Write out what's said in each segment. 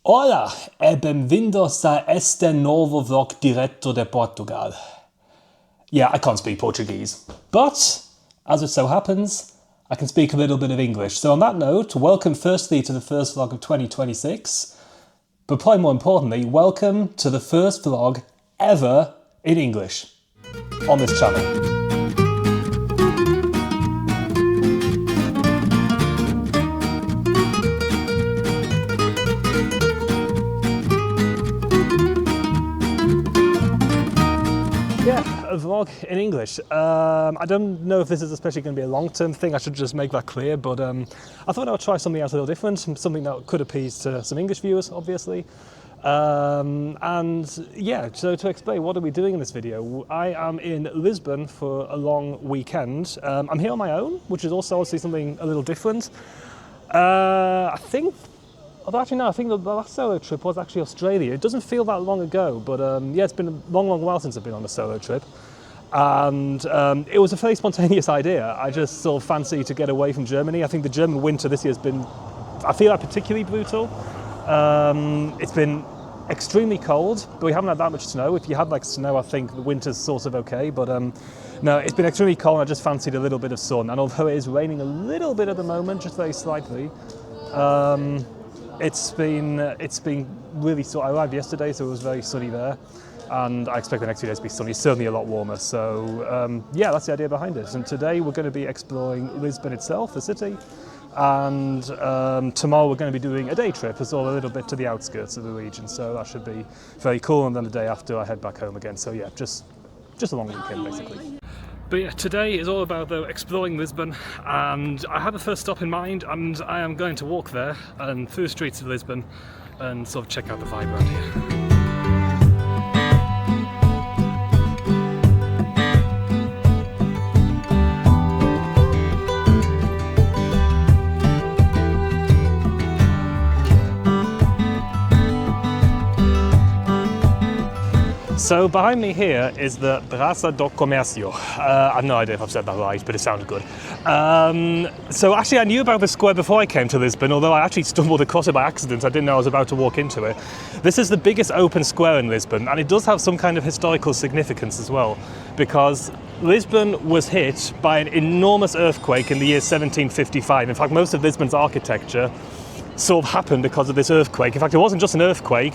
Hola e bem-vindos a este novo vlog direto de Portugal. Yeah, I can't speak Portuguese, but as it so happens, I can speak a little bit of English. So on that note, welcome firstly to the first vlog of 2026, but probably more importantly, welcome to the first vlog ever in English on this channel. A vlog in English. I don't know if this is especially going to be a long-term thing, I should just make that clear, but I thought I would try something else a little different, something that could appease to some English viewers, obviously. And yeah, so to explain, what are we doing in this video? I am in Lisbon for a long weekend. I'm here on my own, which is also obviously something a little different. I think the last solo trip was actually Australia. It doesn't feel that long ago, but yeah, it's been a long while since I've been on a solo trip. And it was a fairly spontaneous idea. I just sort of fancy to get away from Germany. I think the German winter this year has been, I feel like, particularly brutal. It's been extremely cold, but we haven't had that much snow. If you had like snow, I think the winter's sort of okay, but no, it's been extremely cold and I just fancied a little bit of sun. And although it is raining a little bit at the moment, just very slightly, It's been really I arrived yesterday, so it was very sunny there, and I expect the next few days to be sunny, certainly a lot warmer. So yeah, that's the idea behind it. And today we're going to be exploring Lisbon itself, the city, and tomorrow we're going to be doing a day trip, as well, a little bit to the outskirts of the region. So that should be very cool. And then the day after, I head back home again. So yeah, just a long weekend basically. But yeah, today is all about, though, exploring Lisbon, and I have a first stop in mind, and I am going to walk there and through the streets of Lisbon and sort of check out the vibe around here. So behind me here is the Praça do Comércio. I have no idea if I've said that right, but it sounded good. So actually I knew about this square before I came to Lisbon, although I actually stumbled across it by accident. I didn't know I was about to walk into it. This is the biggest open square in Lisbon, and it does have some kind of historical significance as well, because Lisbon was hit by an enormous earthquake in the year 1755. In fact, most of Lisbon's architecture sort of happened because of this earthquake. In fact, it wasn't just an earthquake.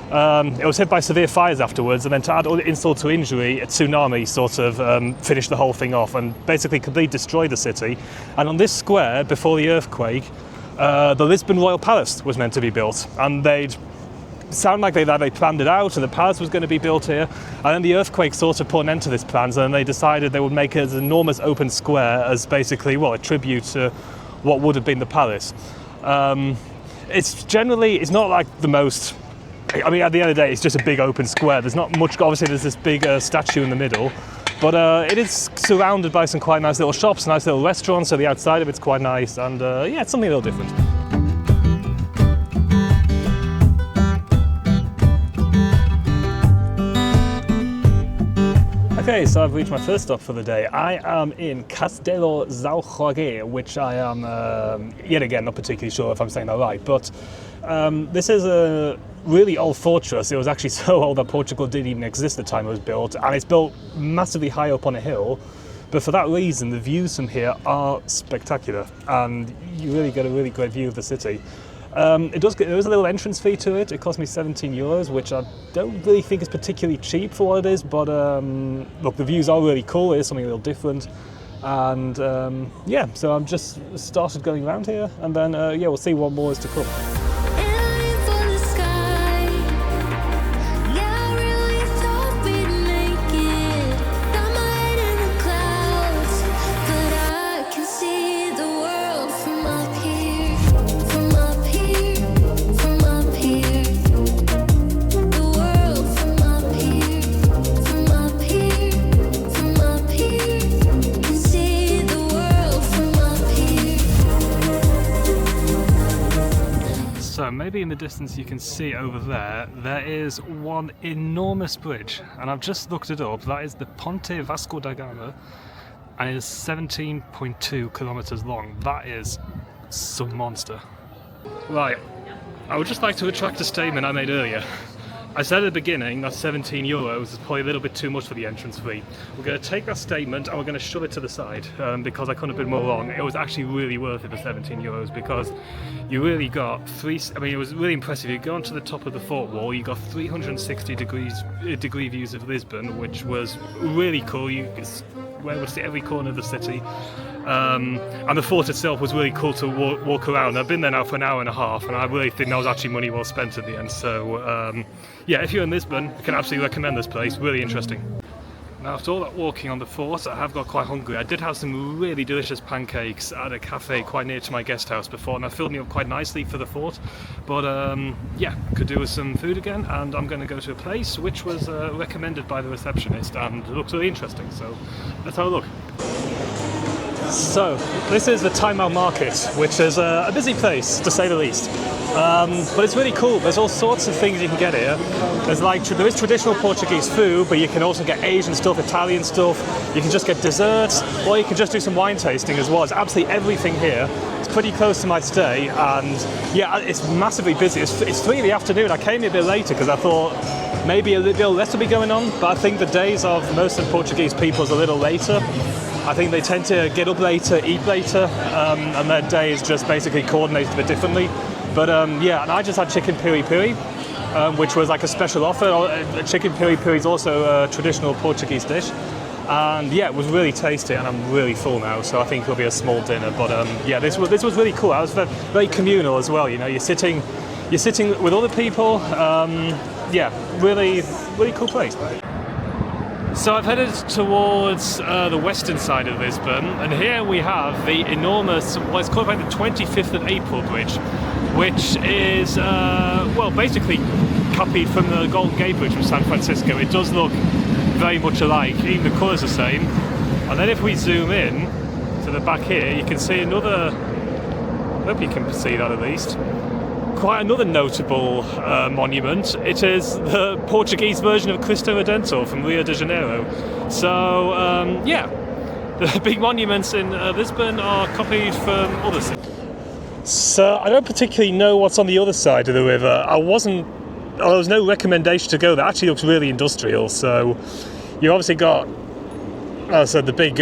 It was hit by severe fires afterwards, and then to add insult to injury, a tsunami sort of finished the whole thing off and basically completely destroyed the city. And on this square, before the earthquake, the Lisbon Royal Palace was meant to be built, and they planned it out, and the palace was going to be built here. And then the earthquake sort of put an end to this plans, and they decided they would make it as an enormous open square as basically, well, a tribute to what would have been the palace. It's not like the most. I mean, at the end of the day, it's just a big open square. There's not much. Obviously, there's this big statue in the middle, but it is surrounded by some quite nice little shops, nice little restaurants. So the outside of it's quite nice, and yeah, it's something a little different. Okay, so I've reached my first stop for the day. I am in Castelo São Jorge, which I am, yet again, not particularly sure if I'm saying that right, but this is a really old fortress. It was actually so old that Portugal didn't even exist at the time it was built, and it's built massively high up on a hill, but for that reason, the views from here are spectacular, and you really get a really great view of the city. There is a little entrance fee to it. It cost me €17, which I don't really think is particularly cheap for what it is, but look, the views are really cool. It is something a little different, and yeah, so I've just started going around here, and then yeah, we'll see what more is to come. So maybe in the distance you can see over there is one enormous bridge, and I've just looked it up. That is the Ponte Vasco da Gama, and it is 17.2 kilometers long. That is some monster. Right, I would just like to retract a statement I made earlier. I said at the beginning that €17 is probably a little bit too much for the entrance fee. We're going to take that statement and we're going to shove it to the side because I couldn't have been more wrong. It was actually really worth it for €17 because you really got it was really impressive. You go onto the top of the fort wall, you got 360 degree views of Lisbon, which was really cool. You were able to see every corner of the city. And the fort itself was really cool to walk around. I've been there now for an hour and a half, and I really think that was actually money well spent at the end. So, yeah, if you're in Lisbon, I can absolutely recommend this place. Really interesting. Now, after all that walking on the fort, I have got quite hungry. I did have some really delicious pancakes at a cafe quite near to my guest house before, and that filled me up quite nicely for the fort. But yeah, could do with some food again, and I'm going to go to a place which was recommended by the receptionist, and it looks really interesting. So, let's have a look. So, this is the Timau Market, which is a busy place, to say the least. But it's really cool. There's all sorts of things you can get here. There is traditional Portuguese food, but you can also get Asian stuff, Italian stuff. You can just get desserts, or you can just do some wine tasting as well. It's absolutely everything here. It's pretty close to my stay, and yeah, it's massively busy. It's 3 in the afternoon. I came here a bit later because I thought maybe a little less will be going on, but I think the days of most of the Portuguese people is a little later. I think they tend to get up later, eat later, and their day is just basically coordinated a bit differently. But yeah, and I just had chicken piri piri, which was like a special offer. Chicken piri piri is also a traditional Portuguese dish. And yeah, it was really tasty, and I'm really full now, so I think it'll be a small dinner. But yeah, this was really cool. I was very communal as well. You know, you're sitting with other people. Yeah, really cool place. So I've headed towards the western side of Lisbon, and here we have the enormous, what's called like the 25th of April Bridge, which is, well, basically copied from the Golden Gate Bridge from San Francisco. It does look very much alike, even the colours are the same. And then if we zoom in to the back here, you can see another, I hope you can see that at least, quite another notable monument. It is the Portuguese version of Cristo Redentor from Rio de Janeiro. So yeah, the big monuments in Lisbon are copied from other cities. So I don't particularly know what's on the other side of the river. There was no recommendation to go there. It actually looks really industrial. So you obviously got, as I said, the big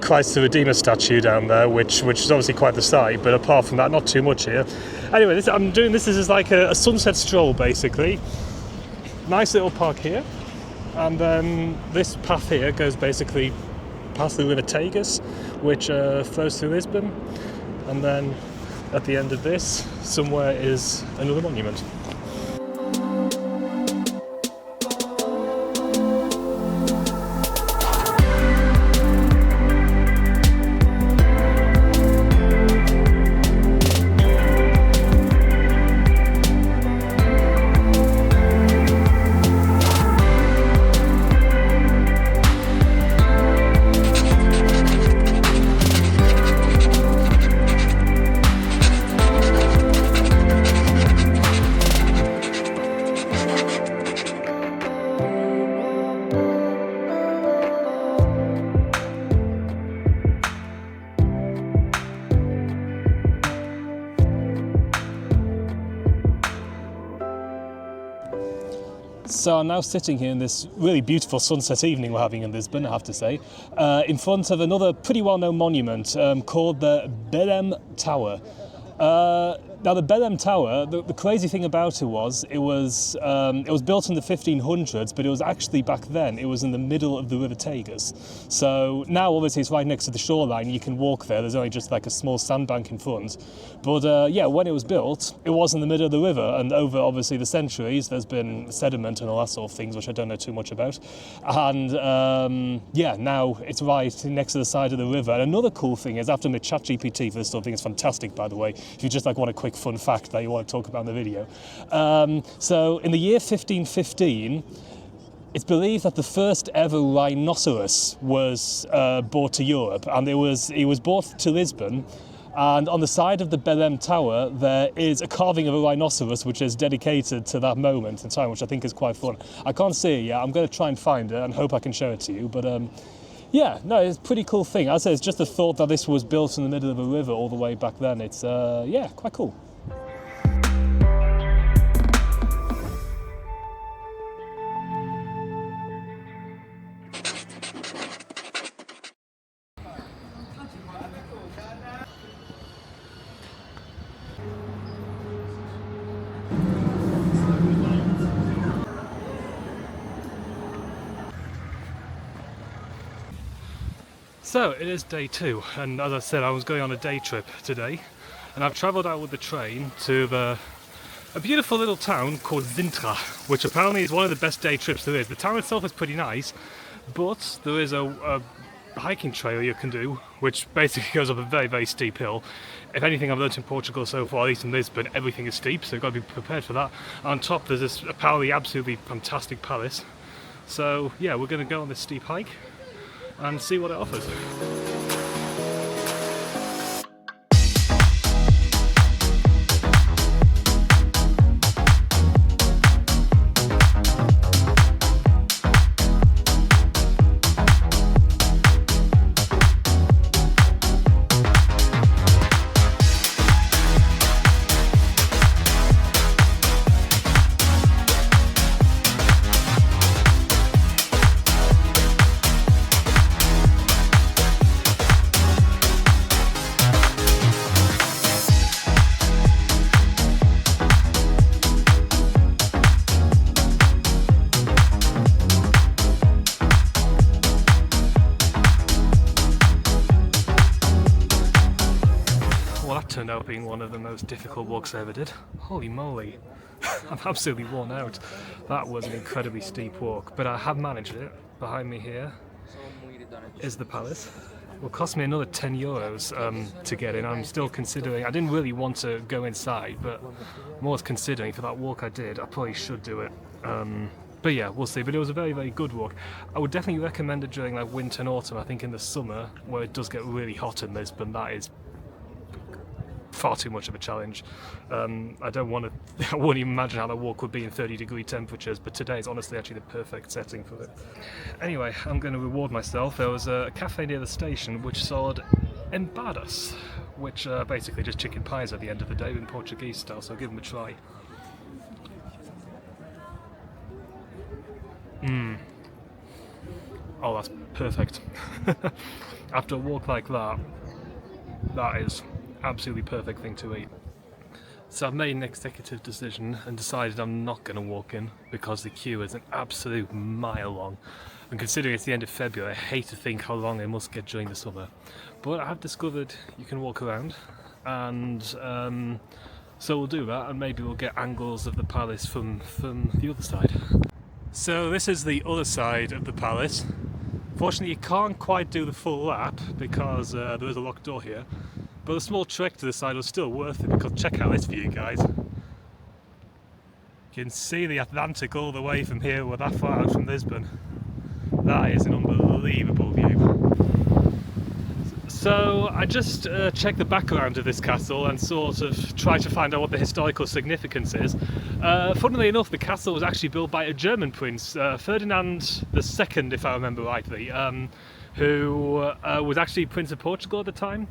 Christ the Redeemer statue down there, which is obviously quite the sight, but apart from that, not too much here. Anyway, I'm doing this as like a sunset stroll, basically. Nice little park here, and then this path here goes basically past the River Tagus, which flows through Lisbon, and then at the end of this, somewhere is another monument. So I'm now sitting here in this really beautiful sunset evening we're having in Lisbon, I have to say, in front of another pretty well-known monument called the Belém Tower. Now the Belém Tower, the crazy thing about it was built in the 1500s, but it was actually back then, it was in the middle of the River Tagus. So now obviously it's right next to the shoreline, you can walk there, there's only just like a small sandbank in front. But yeah, when it was built, it was in the middle of the river, and over obviously the centuries there's been sediment and all that sort of things, which I don't know too much about. And yeah, now it's right next to the side of the river. And another cool thing is, after my ChatGPT for this sort of thing, it's fantastic by the way, if you just like want a quick fun fact that you want to talk about in the video. So in the year 1515, it's believed that the first ever rhinoceros was brought to Europe, and it was brought to Lisbon. And on the side of the Belém Tower, there is a carving of a rhinoceros, which is dedicated to that moment in time, which I think is quite fun. I can't see it yet. I'm going to try and find it and hope I can show it to you. But yeah, no, it's a pretty cool thing. As I say, it's just the thought that this was built in the middle of a river all the way back then. It's, yeah, quite cool. So it is day 2, and as I said, I was going on a day trip today, and I've travelled out with the train to a beautiful little town called Sintra, which apparently is one of the best day trips there is. The town itself is pretty nice, but there is a hiking trail you can do, which basically goes up a very, very steep hill. If anything I've learnt in Portugal so far, at least in Lisbon, everything is steep, so you've got to be prepared for that. On top there's this apparently absolutely fantastic palace. So yeah, we're going to go on this steep hike and see what it offers. Turned out being one of the most difficult walks I ever did. Holy moly, I'm absolutely worn out. That was an incredibly steep walk, but I have managed it. Behind me here is the palace. It will cost me another €10 to get in. I'm still considering, I didn't really want to go inside, but I'm always considering for that walk I did, I probably should do it. But yeah, we'll see. But it was a very, very good walk. I would definitely recommend it during like winter and autumn. I think in the summer, where it does get really hot in Lisbon, that is far too much of a challenge. I don't want to, I wouldn't even imagine how that walk would be in 30-degree temperatures, but today is honestly actually the perfect setting for it. Anyway, I'm going to reward myself. There was a cafe near the station which sold embadas, which are basically just chicken pies at the end of the day in Portuguese style, so I'll give them a try. Oh, that's perfect. After a walk like that, that is absolutely perfect thing to eat. So I've made an executive decision and decided I'm not going to walk in because the queue is an absolute mile long, and considering it's the end of February, I hate to think how long it must get during the summer. But I have discovered you can walk around, and so we'll do that, and maybe we'll get angles of the palace from the other side. So this is the other side of the palace. Fortunately you can't quite do the full lap because there is a locked door here. But a small trek to the side was still worth it, because check out this view, guys. You can see the Atlantic all the way from here. We're that far out from Lisbon. That is an unbelievable view. So I just checked the background of this castle and sort of tried to find out what the historical significance is. Funnily enough, the castle was actually built by a German prince, Ferdinand II, if I remember rightly, who was actually Prince of Portugal at the time.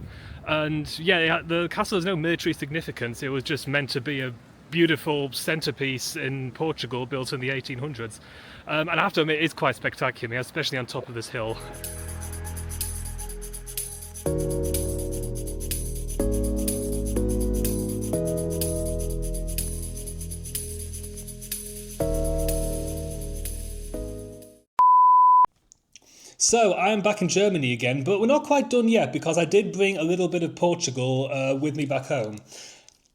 And yeah, the castle has no military significance. It was just meant to be a beautiful centerpiece in Portugal built in the 1800s. And I have to admit, it is quite spectacular, especially on top of this hill. So I am back in Germany again, but we're not quite done yet because I did bring a little bit of Portugal with me back home.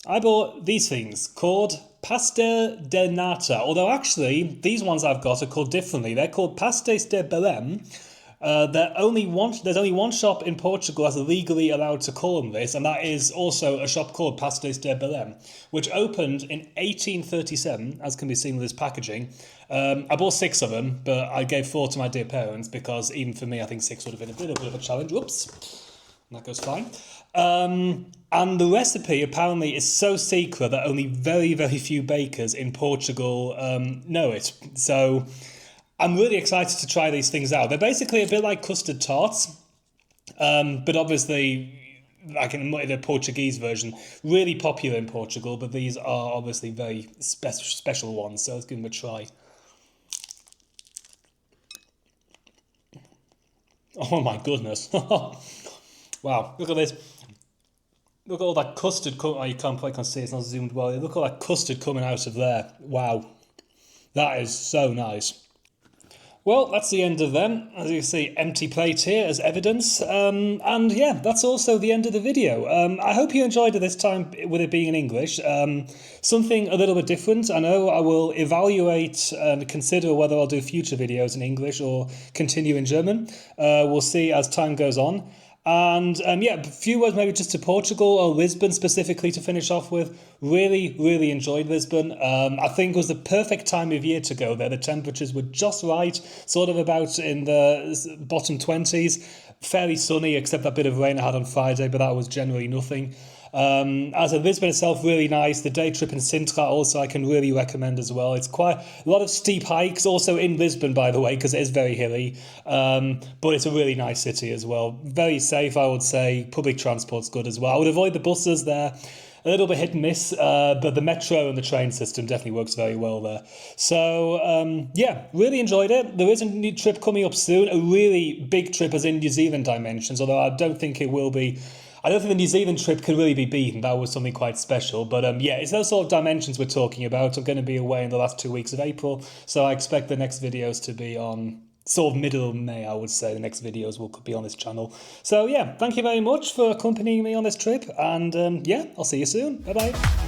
I bought these things called pastel de nata, although actually these ones I've got are called differently. They're called pastéis de Belém. There's only one shop in Portugal that's legally allowed to call them this, and that is also a shop called Pastéis de Belém, which opened in 1837, as can be seen with this packaging. I bought 6 of them, but I gave 4 to my dear parents because even for me, I think 6 would have been a bit of a challenge. Whoops, that goes fine. And the recipe apparently is so secret that only very, very few bakers in Portugal know it. So I'm really excited to try these things out. They're basically a bit like custard tarts, but obviously, like in the Portuguese version, really popular in Portugal, but these are obviously very special ones, so let's give them a try. Oh my goodness. Wow, look at this. Look at all that custard oh, you can't quite see, it's not zoomed well. Look at all that custard coming out of there. Wow. That is so nice. Well, that's the end of them. As you see, empty plate here as evidence. And yeah, that's also the end of the video. I hope you enjoyed it this time with it being in English. Something a little bit different. I know I will evaluate and consider whether I'll do future videos in English or continue in German. We'll see as time goes on. And yeah, a few words maybe just to Portugal or Lisbon specifically to finish off with. Really enjoyed Lisbon. I think it was the perfect time of year to go there. The temperatures were just right, sort of about in the bottom 20s. Fairly sunny, except that bit of rain I had on Friday, but that was generally nothing. As a Lisbon itself, really nice. The day trip in Sintra also I can really recommend as well. It's quite a lot of steep hikes also in Lisbon, by the way, because it is very hilly. But it's a really nice city as well. Very safe, I would say. Public transport's good as well. I would avoid the buses there. A little bit hit and miss, but the metro and the train system definitely works very well there. So, yeah, really enjoyed it. There is a new trip coming up soon, a really big trip as in New Zealand dimensions, although I don't think it will be. I don't think the New Zealand trip could really be beaten. That was something quite special. But yeah, it's those sort of dimensions we're talking about. I'm going to be away in the last 2 weeks of April, so I expect the next videos to be on sort of middle of May, I would say. The next videos will be on this channel. So yeah, thank you very much for accompanying me on this trip. And yeah, I'll see you soon. Bye-bye.